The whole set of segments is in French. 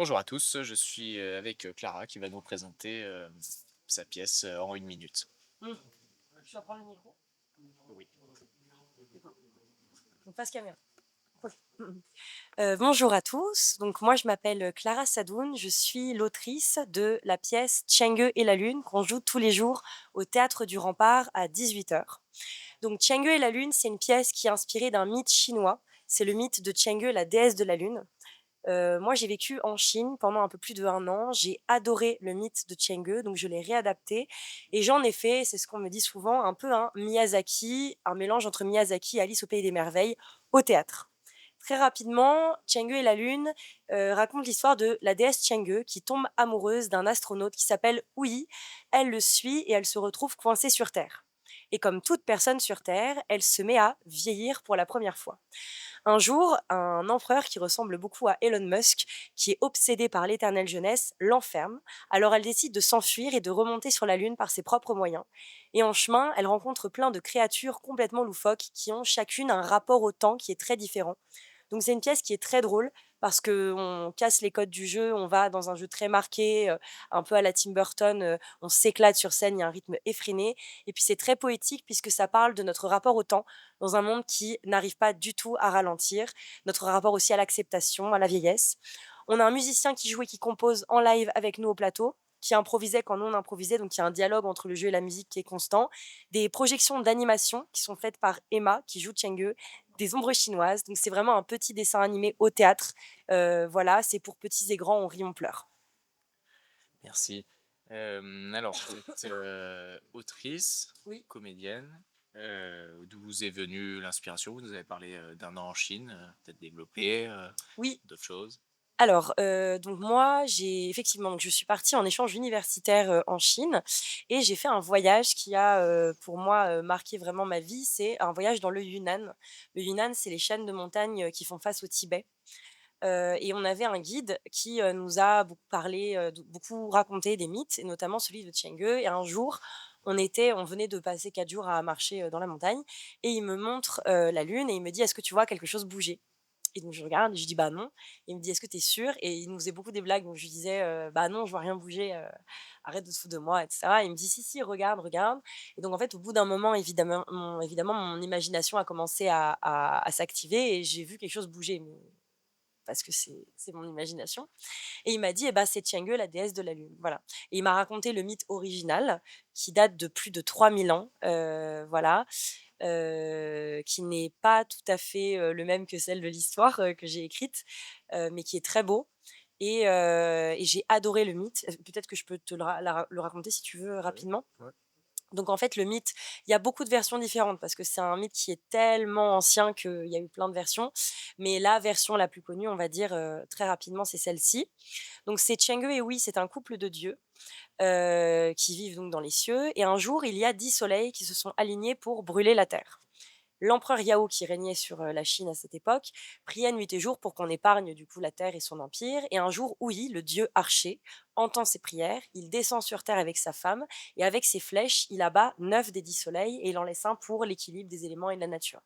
Bonjour à tous, je suis avec Clara qui va nous présenter sa pièce en 1 minute. Mmh. Je dois prendre le micro. Oui. Donc face caméra. OK. Bonjour à tous. Donc moi je m'appelle Clara Sadoun, je suis l'autrice de la pièce Tiange et la Lune qu'on joue tous les jours au Théâtre du Rempart à 18h. Donc Tiange et la Lune, c'est une pièce qui est inspirée d'un mythe chinois. C'est le mythe de Tiange, la déesse de la Lune. Moi, j'ai vécu en Chine pendant un peu plus d'1 an. J'ai adoré le mythe de Tiange, donc je l'ai réadapté et j'en ai fait, c'est ce qu'on me dit souvent, un peu un Miyazaki, un mélange entre Miyazaki et Alice au pays des merveilles au théâtre. Très rapidement, Tiange et la Lune raconte l'histoire de la déesse Tiange qui tombe amoureuse d'un astronaute qui s'appelle Hui. Elle le suit et elle se retrouve coincée sur Terre. Et comme toute personne sur Terre, elle se met à vieillir pour la première fois. Un jour, un empereur qui ressemble beaucoup à Elon Musk, qui est obsédé par l'éternelle jeunesse, l'enferme. Alors elle décide de s'enfuir et de remonter sur la Lune par ses propres moyens. Et en chemin, elle rencontre plein de créatures complètement loufoques qui ont chacune un rapport au temps qui est très différent. Donc c'est une pièce qui est très drôle parce qu'on casse les codes du jeu, on va dans un jeu très marqué, un peu à la Tim Burton, on s'éclate sur scène, il y a un rythme effréné et puis c'est très poétique puisque ça parle de notre rapport au temps dans un monde qui n'arrive pas du tout à ralentir, notre rapport aussi à l'acceptation, à la vieillesse. On a un musicien qui joue et qui compose en live avec nous au plateau, qui improvisait quand nous on improvisait, donc il y a un dialogue entre le jeu et la musique qui est constant. Des projections d'animation qui sont faites par Emma, qui joue Cheng, des ombres chinoises. Donc c'est vraiment un petit dessin animé au théâtre. Voilà, c'est pour petits et grands, on rit, on pleure. Merci. Alors, vous êtes autrice, Oui. comédienne. D'où vous est venue l'inspiration? Vous nous avez parlé d'un an en Chine, peut-être développer Oui, d'autres choses. alors, donc moi, j'ai effectivement, donc je suis partie en échange universitaire, en Chine et j'ai fait un voyage qui a, pour moi, marqué vraiment ma vie. C'est un voyage dans le Yunnan. Le Yunnan, c'est les chaînes de montagnes, qui font face au Tibet, et on avait un guide qui, nous a beaucoup parlé, de beaucoup raconté des mythes et notamment celui de Chang'e et un jour, on venait de passer 4 jours à marcher, dans la montagne et il me montre, la lune et il me dit: «Est-ce que tu vois quelque chose bouger?» Et donc je regarde et je dis: «Bah non». Il me dit: «Est-ce que tu es sûr?» Et il nous faisait beaucoup des blagues, donc je lui disais: «Bah non, je vois rien bouger, arrête de te foutre de moi» et cetera. Il me dit: «Si, si, regarde, regarde». Et donc en fait, au bout d'un moment, évidemment, mon imagination a commencé à s'activer et j'ai vu quelque chose bouger, mais parce que c'est mon imagination. Et il m'a dit: «Eh bah, c'est Tianghe, la déesse de la lune». Voilà. Et il m'a raconté le mythe original qui date de plus de 3000 ans, voilà, qui n'est pas tout à fait, le même que celle de l'histoire, que j'ai écrite, mais qui est très beau et j'ai adoré le mythe. Peut-être que je peux te le raconter si tu veux, Oui. rapidement? Ouais. Donc en fait, le mythe, il y a beaucoup de versions différentes parce que c'est un mythe qui est tellement ancien qu'il y a eu plein de versions. Mais la version la plus connue, on va dire, très rapidement, c'est celle-ci. Donc c'est Chang'e et Hui, c'est un couple de dieux, qui vivent donc dans les cieux et un jour, il y a 10 soleils qui se sont alignés pour brûler la terre. L'empereur Yao, qui régnait sur, la Chine à cette époque, priait nuit et jour pour qu'on épargne du coup la terre et son empire. Et un jour, Ouyi, le dieu archer, entend ses prières, il descend sur terre avec sa femme et avec ses flèches, il abat 9 des 10 soleils et il en laisse un pour l'équilibre des éléments et de la nature.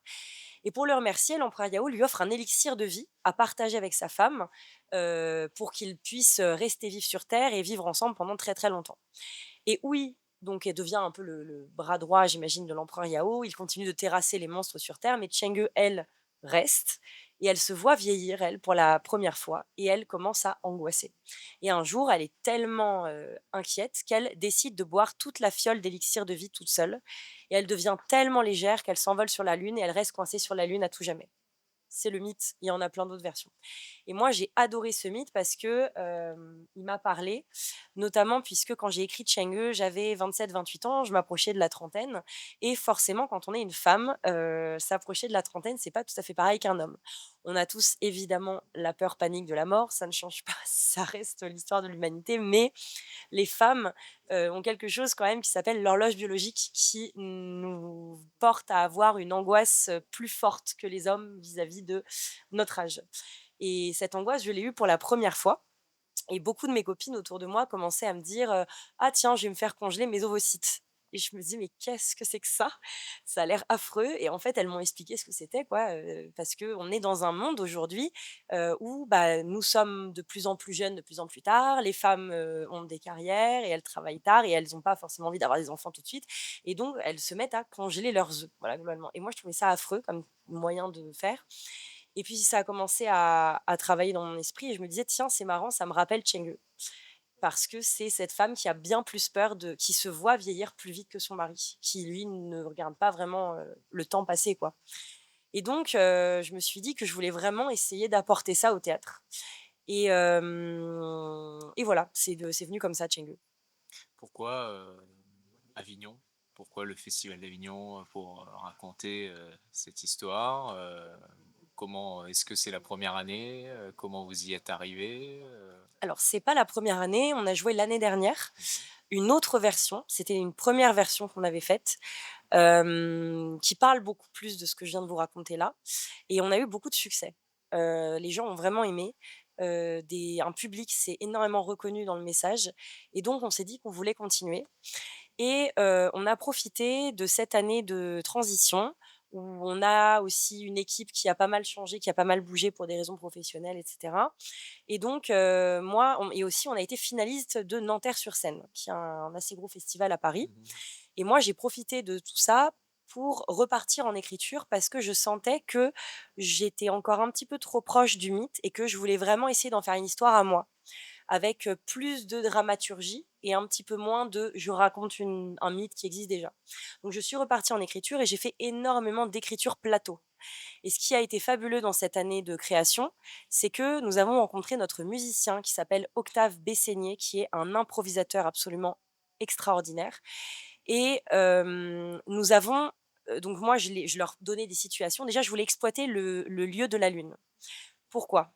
Et pour le remercier, l'empereur Yao lui offre un élixir de vie à partager avec sa femme, pour qu'ils puissent, rester vivre sur terre et vivre ensemble pendant très, très longtemps. Et oui, donc elle devient un peu le bras droit, j'imagine, de l'empereur Yao. Il continue de terrasser les monstres sur terre, mais Chang'e, elle, reste et elle se voit vieillir, elle, pour la première fois et elle commence à angoisser. Et un jour, elle est tellement, inquiète qu'elle décide de boire toute la fiole d'élixir de vie toute seule et elle devient tellement légère qu'elle s'envole sur la lune et elle reste coincée sur la lune à tout jamais. C'est le mythe, il y en a plein d'autres versions. Et moi, j'ai adoré ce mythe parce que, il m'a parlé, notamment puisque quand j'ai écrit Chang'e, j'avais 27-28 ans, je m'approchais de la trentaine et forcément quand on est une femme, s'approcher de la trentaine, c'est pas tout à fait pareil qu'un homme. On a tous évidemment la peur panique de la mort, ça ne change pas, ça reste l'histoire de l'humanité, mais les femmes, ont quelque chose quand même qui s'appelle l'horloge biologique qui nous porte à avoir une angoisse, plus forte que les hommes vis-à-vis de notre âge. Et cette angoisse, je l'ai eue pour la première fois et beaucoup de mes copines autour de moi commençaient à me dire, «Ah tiens, je vais me faire congeler mes ovocytes» et je me dis: «Mais qu'est-ce que c'est que ça? Ça a l'air affreux» et en fait, elles m'ont expliqué ce que c'était quoi, parce qu'on est dans un monde aujourd'hui, où, bah, nous sommes de plus en plus jeunes, de plus en plus tard. Les femmes, ont des carrières et elles travaillent tard et elles ont pas forcément envie d'avoir des enfants tout de suite et donc elles se mettent à congeler leurs œufs, voilà, globalement et moi, je trouvais ça affreux comme moyen de faire et puis ça a commencé à travailler dans mon esprit et je me disais: «Tiens, c'est marrant, ça me rappelle Cheng parce que c'est cette femme qui a bien plus peur de qui se voit vieillir plus vite que son mari, qui lui ne regarde pas vraiment, le temps passer, quoi et donc je me suis dit que je voulais vraiment essayer d'apporter ça au théâtre et voilà, c'est venu comme ça, Cheng. Pourquoi, Avignon? Pourquoi le festival d'Avignon, pour, raconter, cette histoire? Comment est-ce que c'est la première année? Comment vous y êtes arrivé Alors c'est pas la première année, on a joué l'année dernière, Mmh. une autre version, c'était une première version qu'on avait faite, qui parle beaucoup plus de ce que je viens de vous raconter là et on a eu beaucoup de succès. Les gens ont vraiment aimé, des un public s'est énormément reconnu dans le message et donc on s'est dit qu'on voulait continuer et on a profité de cette année de transition où on a aussi une équipe qui a pas mal changé, qui a pas mal bougé pour des raisons professionnelles et cetera et donc moi on et aussi on a été finaliste de Nanterre-sur-Seine, qui est un assez gros festival à Paris Mmh. et moi j'ai profité de tout ça pour repartir en écriture parce que je sentais que j'étais encore un petit peu trop proche du mythe et que je voulais vraiment essayer d'en faire une histoire à moi avec, plus de dramaturgie et un petit peu moins de je raconte un mythe qui existe déjà. Donc je suis repartie en écriture et j'ai fait énormément d'écriture plateau. Et ce qui a été fabuleux dans cette année de création, c'est que nous avons rencontré notre musicien qui s'appelle Octave Bessénier, qui est un improvisateur absolument extraordinaire et nous avons, donc moi je leur donnais des situations. Déjà je voulais exploiter le lieu de la lune. Pourquoi?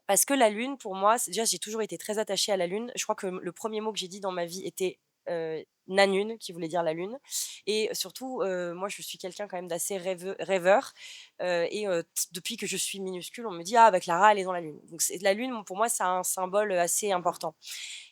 Parce que la lune, pour moi, c'est déjà, j'ai toujours été très attachée à la lune. Je crois que le premier mot que j'ai dit dans ma vie était, Nanune, qui voulait dire la lune et surtout, moi, je suis quelqu'un quand même d'assez rêveur, et depuis que je suis minuscule, on me dit: «Ah bah, Clara, elle est dans la lune». Donc c'est la lune, pour moi, c'est un symbole, assez important.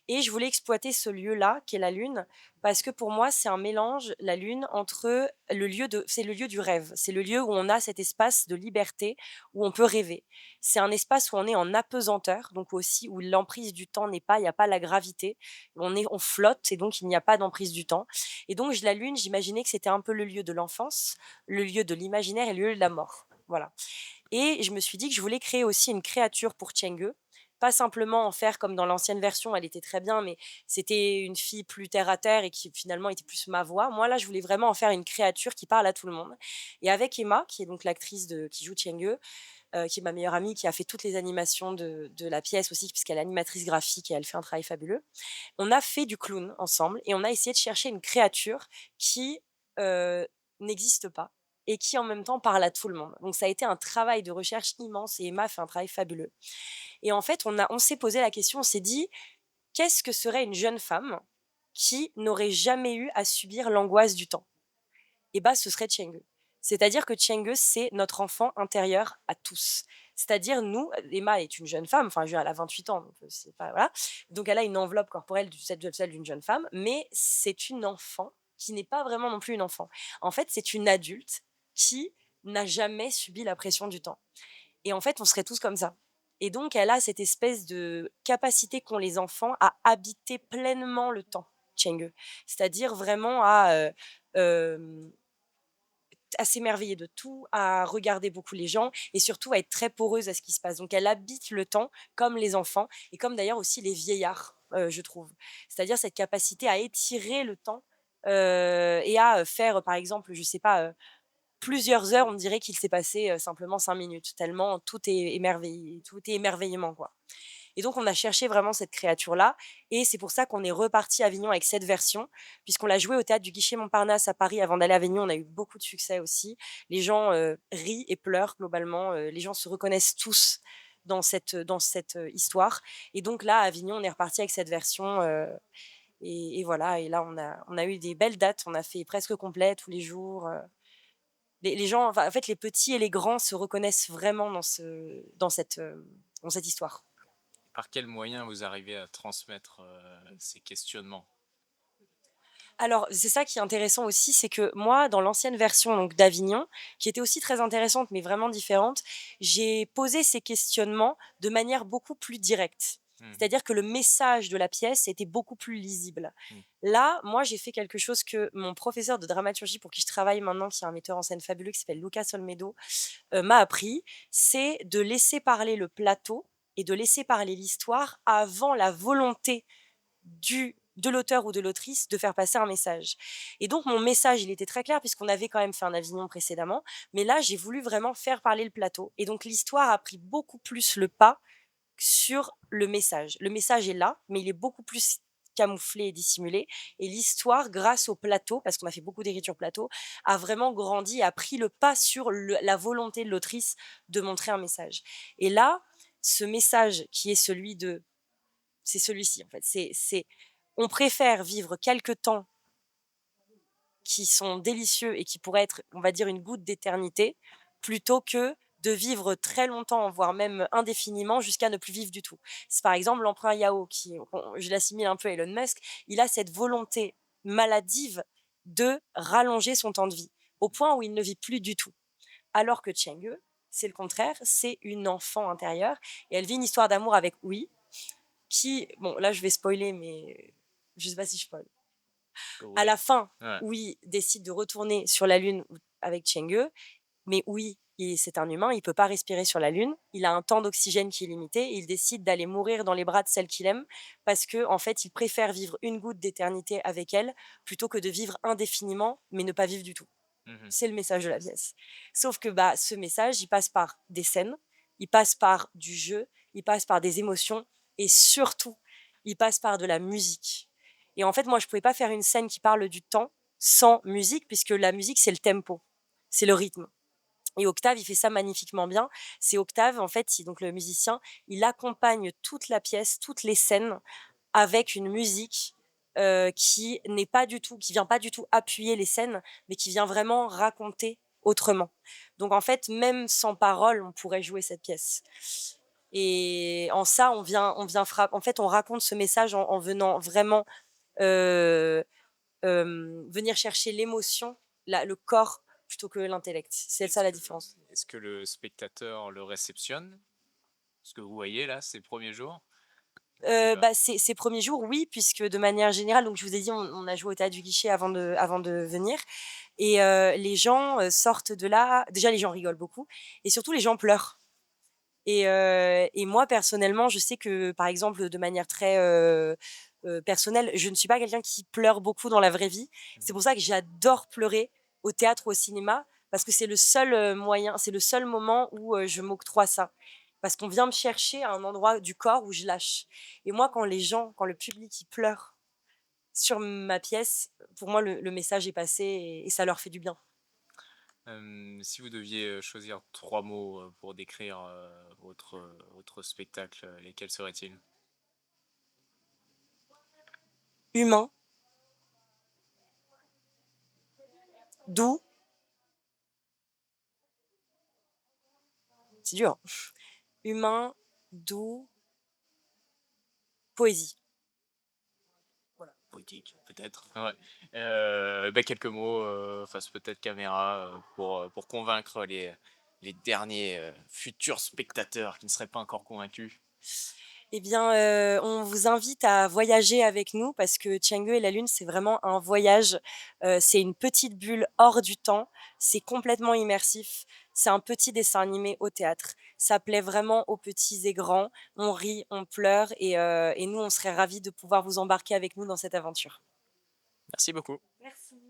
Et je voulais exploiter ce lieu-là, qui est la Lune, parce que pour moi, c'est un mélange, la Lune, entre c'est le lieu du rêve. C'est le lieu où on a cet espace de liberté, où on peut rêver. C'est un espace où on est en apesanteur, donc aussi où l'emprise du temps n'est pas, il n'y a pas la gravité. On flotte et donc il n'y a pas d'emprise du temps. Et donc, la Lune, j'imaginais que c'était un peu le lieu de l'enfance, le lieu de l'imaginaire et le lieu de la mort. Voilà. Et je me suis dit que je voulais créer aussi une créature pour Cheng pas simplement en faire comme dans l'ancienne version, elle était très bien, mais c'était une fille plus terre à terre et qui finalement était plus ma voix. Moi, là, je voulais vraiment en faire une créature qui parle à tout le monde. Et avec Emma, qui est donc qui joue Cheng qui est ma meilleure amie, qui a fait toutes les animations de la pièce aussi, puisqu'elle est animatrice graphique et elle fait un travail fabuleux. On a fait du clown ensemble et on a essayé de chercher une créature qui, heu, n'existe pas et qui en même temps parle à tout le monde. Donc ça a été un travail de recherche immense et Emma fait un travail fabuleux. Et en fait, on s'est posé la question, on s'est dit: «Qu'est-ce que serait une jeune femme qui n'aurait jamais eu à subir l'angoisse du temps?» Et bah, ce serait Cheng. C'est-à-dire que Cheng, c'est notre enfant intérieur à tous. C'est-à-dire nous, Emma est une jeune femme, enfin je veux dire, elle a 28 ans, donc c'est pas voilà. Donc elle a une enveloppe corporelle celle d'une jeune femme, mais c'est une enfant qui n'est pas vraiment non plus une enfant. En fait, c'est une adulte qui n'a jamais subi la pression du temps. Et en fait, on serait tous comme ça. Et donc elle a cette espèce de capacité qu'ont les enfants à habiter pleinement le temps, Cheng. C'est-à-dire vraiment hem à s'émerveiller de tout, à regarder beaucoup les gens et surtout à être très poreuse à ce qui se passe. Donc elle habite le temps comme les enfants et comme d'ailleurs aussi les vieillards, je trouve. C'est-à-dire cette capacité à étirer le temps, et à, faire, par exemple, je sais pas, plusieurs heures, on dirait qu'il s'est passé, simplement 5 minutes, tellement tout est émerveillement, quoi. Et donc on a cherché vraiment cette créature-là et c'est pour ça qu'on est reparti à Avignon avec cette version, puisqu'on l'a jouée au théâtre du Guichet Montparnasse à Paris avant d'aller à Avignon. On a eu beaucoup de succès aussi. Les gens, rient et pleurent globalement, les gens se reconnaissent tous dans cette histoire et donc là, à Avignon, on est reparti avec cette version, et voilà et là, on a eu des belles dates. On a fait presque complet tous les jours, les gens enfin, en fait, les petits et les grands se reconnaissent vraiment dans cette histoire. Par quels moyens vous arrivez à transmettre, ces questionnements? Alors, c'est ça qui est intéressant aussi, c'est que moi, dans l'ancienne version donc d'Avignon, qui était aussi très intéressante, mais vraiment différente, j'ai posé ces questionnements de manière beaucoup plus directe. Mmh. C'est-à-dire que le message de la pièce était beaucoup plus lisible. Mmh. Là, moi, j'ai fait quelque chose que mon professeur de dramaturgie pour qui je travaille maintenant, qui est un metteur en scène fabuleux qui s'appelle Lucas Olmedo, m'a appris, c'est de laisser parler le plateau et de laisser parler l'histoire avant la volonté de l'auteur ou de l'autrice de faire passer un message. Et donc mon message, il était très clair puisqu'on avait quand même fait un Avignon précédemment, mais là, j'ai voulu vraiment faire parler le plateau et donc l'histoire a pris beaucoup plus le pas sur le message. Le message est là, mais il est beaucoup plus camouflé et dissimulé et l'histoire, grâce au plateau, parce qu'on a fait beaucoup d'écriture plateau, a vraiment grandi et a pris le pas sur la volonté de l'autrice de montrer un message. Et là, ce message qui est celui de c'est celui-ci en fait. On préfère vivre quelques temps qui sont délicieux et qui pourraient être, on va dire, une goutte d'éternité, plutôt que de vivre très longtemps, voire même indéfiniment, jusqu'à ne plus vivre du tout. C'est par exemple l'empereur Yao, je l'assimile un peu à Elon Musk, il a cette volonté maladive de rallonger son temps de vie, au point où il ne vit plus du tout. Alors que Cheng c'est le contraire, c'est une enfant intérieure, et elle vit une histoire d'amour avec Oui, bon, là, je vais spoiler, mais je sais pas si je spoil. À Ouais. la fin, Ouais. Oui décide de retourner sur la Lune avec Chang'e, mais Oui, c'est un humain, il peut pas respirer sur la Lune, il a un temps d'oxygène qui est limité, et il décide d'aller mourir dans les bras de celle qu'il aime, parce que en fait, il préfère vivre une goutte d'éternité avec elle, plutôt que de vivre indéfiniment, mais ne pas vivre du tout. Mmh. C'est le message de la pièce. Sauf que bah, ce message, il passe par des scènes, il passe par du jeu, il passe par des émotions et surtout, il passe par de la musique. Et en fait, moi, je pouvais pas faire une scène qui parle du temps sans musique, puisque la musique, c'est le tempo, c'est le rythme. Et Octave, il fait ça magnifiquement bien. C'est Octave, en fait, donc le musicien, il accompagne toute la pièce, toutes les scènes avec une musique qui vient pas du tout appuyer les scènes, mais qui vient vraiment raconter autrement. Donc en fait, même sans parole, on pourrait jouer cette pièce. Et en ça, en fait, on raconte ce message en venant vraiment euh, venir chercher l'émotion, le corps, plutôt que l'intellect. C'est ça Est-ce la que différence. est-ce que le spectateur le réceptionne? Ce que vous voyez là, ces premiers jours? Il va Bah, ces 1 jours, oui, puisque de manière générale, donc je vous ai dit, on a joué au théâtre du Guichet avant de venir et les gens, sortent de là déjà les gens rigolent beaucoup et surtout les gens pleurent et moi personnellement, je sais que, par exemple, de manière très, personnelle, je ne suis pas quelqu'un qui pleure beaucoup dans la vraie vie. C'est Mmh. pour ça que j'adore pleurer au théâtre ou au cinéma parce que c'est le seul, moyen, c'est le seul moment où, je m'octroie ça. Parce qu'on vient me chercher à un endroit du corps où je lâche et moi, quand le public, il pleure sur ma pièce, pour moi, le message est passé et ça leur fait du bien. Si vous deviez, choisir 3 mots, pour décrire, votre spectacle, lesquels seraient-ils? Humain, doux, c'est dur, hein. Humain, doux, poésie. Voilà. Poétique, peut-être? Ouais. Bah, quelques mots, face peut-être caméra, pour convaincre les derniers, futurs spectateurs qui ne seraient pas encore convaincus. Eh bien, on vous invite à voyager avec nous parce que Tiangue et la Lune, c'est vraiment un voyage. C'est une petite bulle hors du temps, c'est complètement immersif. C'est un petit dessin animé au théâtre. Ça plaît vraiment aux petits et grands. On rit, on pleure et nous, on serait ravis de pouvoir vous embarquer avec nous dans cette aventure. Merci beaucoup. Merci.